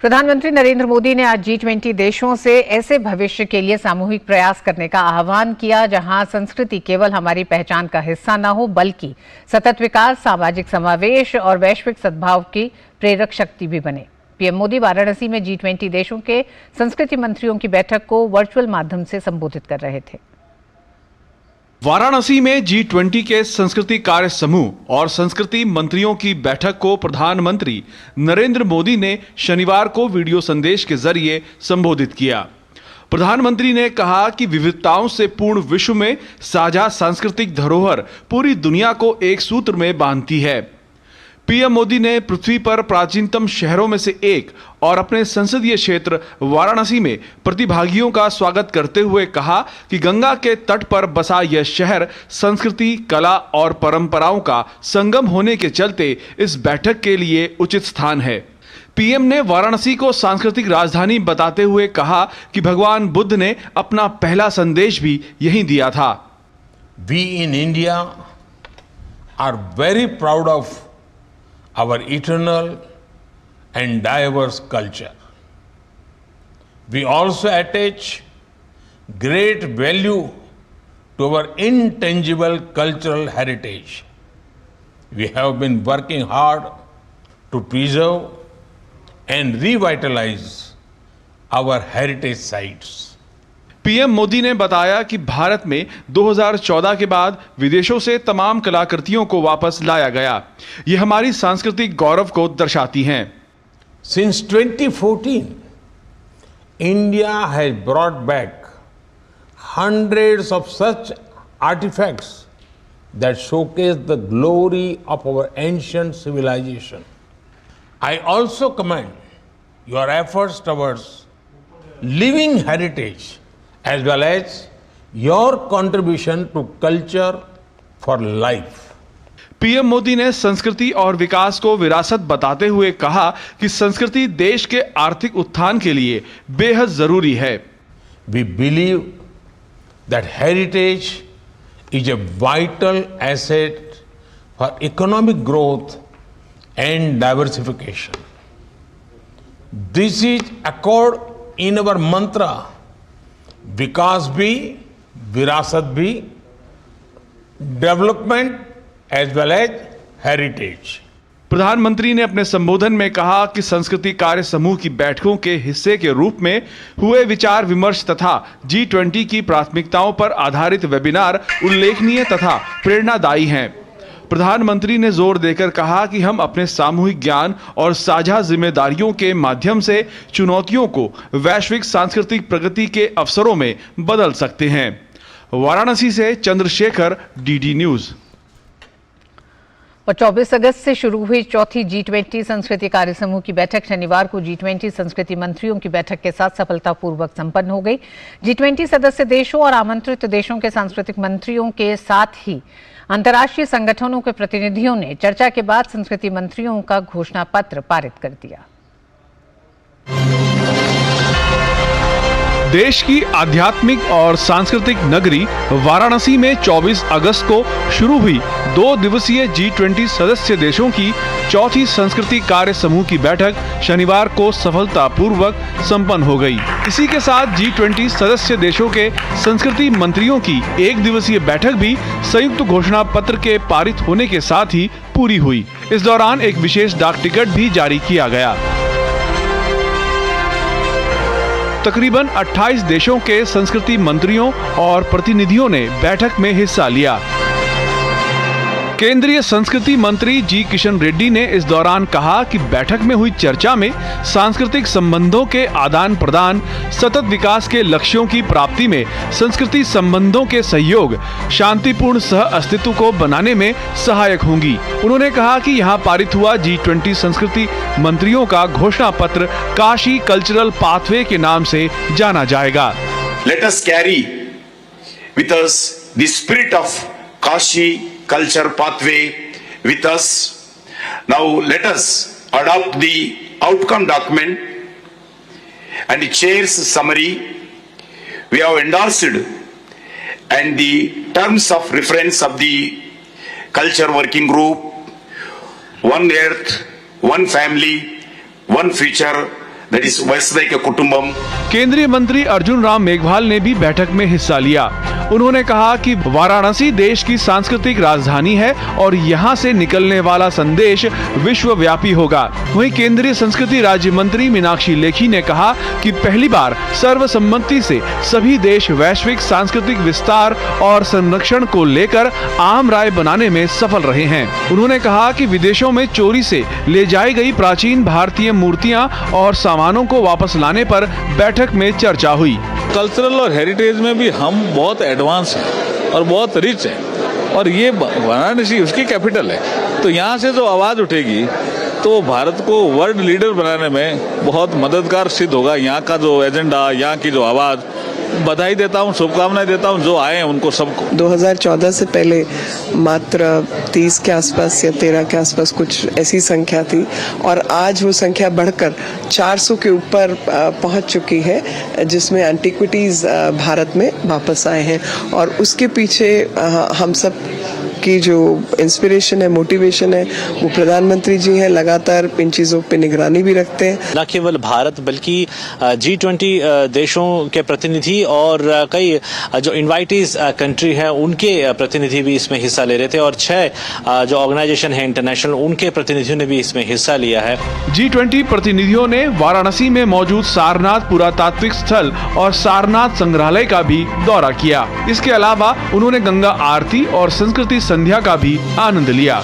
प्रधानमंत्री नरेंद्र मोदी ने आज G20 देशों से ऐसे भविष्य के लिए सामूहिक प्रयास करने का आह्वान किया जहां संस्कृति केवल हमारी पहचान का हिस्सा न हो बल्कि सतत विकास, सामाजिक समावेश और वैश्विक सद्भाव की प्रेरक शक्ति भी बने। पीएम मोदी वाराणसी में G20 देशों के संस्कृति मंत्रियों की बैठक को वर्चुअल माध्यम से संबोधित कर रहे थे। वाराणसी में G20 के संस्कृति कार्य समूह और संस्कृति मंत्रियों की बैठक को प्रधानमंत्री नरेंद्र मोदी ने शनिवार को वीडियो संदेश के जरिए संबोधित किया। प्रधानमंत्री ने कहा कि विविधताओं से पूर्ण विश्व में साझा सांस्कृतिक धरोहर पूरी दुनिया को एक सूत्र में बांधती है। पीएम मोदी ने पृथ्वी पर प्राचीनतम शहरों में से एक और अपने संसदीय क्षेत्र वाराणसी में प्रतिभागियों का स्वागत करते हुए कहा कि गंगा के तट पर बसा यह शहर संस्कृति, कला और परंपराओं का संगम होने के चलते इस बैठक के लिए उचित स्थान है। पीएम ने वाराणसी को सांस्कृतिक राजधानी बताते हुए कहा कि भगवान बुद्ध ने अपना पहला संदेश भी यहीं दिया था। We in India are very proud of our eternal and diverse culture. We also attach great value to our intangible cultural heritage. We have been working hard to preserve and revitalize our heritage sites. PM Modi ने बताया कि भारत में 2014 के बाद विदेशों से तमाम कलाकृतियों को वापस लाया गया। ये हमारी सांस्कृतिक गौरव को दर्शाती हैं। Since 2014, India has brought back hundreds of such artifacts that showcase the glory of our ancient civilization. I also commend your efforts towards living heritage as well as your contribution to culture for life. PM Modi ने संस्कृति और विकास को विरासत बताते हुए कहा कि संस्कृति देश के आर्थिक उत्थान के लिए बेहद जरूरी है। We believe that heritage is a vital asset for economic growth and diversification. This is accord in our mantra विकास भी, विरासत भी, development as well as heritage. प्रधानमंत्री ने अपने संबोधन में कहा कि संस्कृति कार्य समूह की बैठकों के हिस्से के रूप में हुए विचार विमर्श तथा G20 की प्राथमिकताओं पर आधारित वेबिनार उल्लेखनीय तथा प्रेरणादायी हैं। प्रधानमंत्री ने जोर देकर कहा कि हम अपने सामूहिक ज्ञान और साझा जिम्मेदारियों के माध्यम से चुनौतियों को वैश्विक सांस्कृतिक प्रगति के अवसरों में बदल सकते हैं। वाराणसी से चंद्रशेखर, डीडी न्यूज। और 24 अगस्त से शुरू हुई चौथी G20 संस्कृति कार्य समूह की बैठक शनिवार को G20 संस्कृति मंत्रियों की बैठक के साथ सफलतापूर्वक संपन्न हो गई। G20 सदस्य देशों और आमंत्रित देशों के सांस्कृतिक मंत्रियों के साथ ही अंतर्राष्ट्रीय संगठनों के प्रतिनिधियों ने चर्चा के बाद संस्कृति मंत्रियों का घोषणा पत्र पारित कर दिया। देश की आध्यात्मिक और सांस्कृतिक नगरी वाराणसी में 24 अगस्त को शुरू हुई 2 दिवसीय G20 सदस्य देशों की चौथी संस्कृति कार्य समूह की बैठक शनिवार को सफलतापूर्वक संपन्न हो गई। इसी के साथ G20 सदस्य देशों के संस्कृति मंत्रियों की 1 दिवसीय बैठक भी संयुक्त घोषणा पत्र के पारित होने के साथ ही पूरी हुई। इस दौरान एक विशेष डाक टिकट भी जारी किया गया। तकरीबन 28 देशों के संस्कृति मंत्रियों और प्रतिनिधियों ने बैठक में हिस्सा लिया। केंद्रीय संस्कृति मंत्री जी किशन रेड्डी ने इस दौरान कहा कि बैठक में हुई चर्चा में सांस्कृतिक संबंधों के आदान प्रदान, सतत विकास के लक्ष्यों की प्राप्ति में संस्कृति संबंधों के सहयोग, शांतिपूर्ण सह अस्तित्व को बनाने में सहायक होंगी। उन्होंने कहा कि यहाँ पारित हुआ G20 संस्कृति मंत्रियों का घोषणा पत्र काशी कल्चरल पाथवे के नाम से जाना जाएगा। Let us carry with us the spirit of Kashi culture pathway with us. Now let us adopt the outcome document and the chair's summary. We have endorsed and the terms of reference of the culture working group, one earth, one family, one future, that is Vaisnaika Kutumbam. केंद्रीय मंत्री अर्जुन राम मेघवाल ने भी बैठक में हिस्सा लिया। उन्होंने कहा कि वाराणसी देश की सांस्कृतिक राजधानी है और यहाँ से निकलने वाला संदेश विश्वव्यापी होगा। वहीं केंद्रीय संस्कृति राज्य मंत्री मीनाक्षी लेखी ने कहा कि पहली बार सर्वसम्मति से सभी देश वैश्विक सांस्कृतिक विस्तार और संरक्षण को लेकर आम राय बनाने में सफल रहे हैं। उन्होंने कहा कि विदेशों में चोरी से ले जाई गई प्राचीन भारतीय मूर्तियां और सामानों को वापस लाने पर बैठक में चर्चा हुई। कल्चरल और हेरिटेज में भी हम बहुत एडवांस हैं और बहुत रिच हैं और ये वाराणसी उसकी कैपिटल है, तो यहाँ से जो आवाज़ उठेगी तो भारत को वर्ल्ड लीडर बनाने में बहुत मददगार सिद्ध होगा। यहाँ का जो एजेंडा, यहाँ की जो आवाज़, बधाई देता हूँ, शुभकामनाएं देता हूँ जो आए हैं उनको सबको। 2014 से पहले मात्र 30 के आसपास या 13 के आसपास कुछ ऐसी संख्या थी और आज वो संख्या बढ़कर 400 के ऊपर पहुंच चुकी है, जिसमें एंटीक्विटीज भारत में वापस आए हैं। और उसके पीछे हम सब की जो इंस्पिरेशन है, मोटिवेशन है, वो प्रधानमंत्री जी हैं। लगातार इन चीज़ों पे निगरानी भी रखते हैं। न केवल भारत बल्कि G20 देशों के प्रतिनिधि और कई जो इनवाइटीज कंट्री हैं उनके प्रतिनिधि भी इसमें हिस्सा ले रहे थे और 6 जो ऑर्गेनाइजेशन है इंटरनेशनल, उनके प्रतिनिधियों ने भी इसमें हिस्सा लिया है। G20 प्रतिनिधियों ने वाराणसी में मौजूद सारनाथ पुरातात्विक स्थल और सारनाथ संग्रहालय का भी दौरा किया। इसके अलावा उन्होंने गंगा आरती और संस्कृति संध्या का भी आनंद लिया।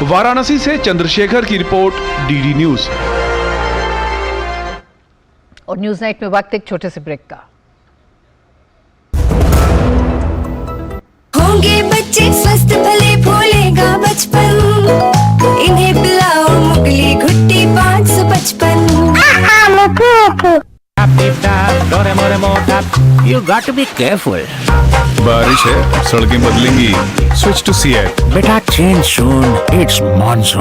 वाराणसी से चंद्रशेखर की रिपोर्ट, डीडी न्यूज। और न्यूज नाइट में वक्त एक छोटे से ब्रेक का। होंगे बच्चे स्वस्थ भले भूलेगा बचपन, इन्हें पिलाओ मुगली घुट्टी 555। You got to be careful. बारिश है, सड़कें बदलेंगी। Switch to Seat. बेटा change soon. It's monsoon.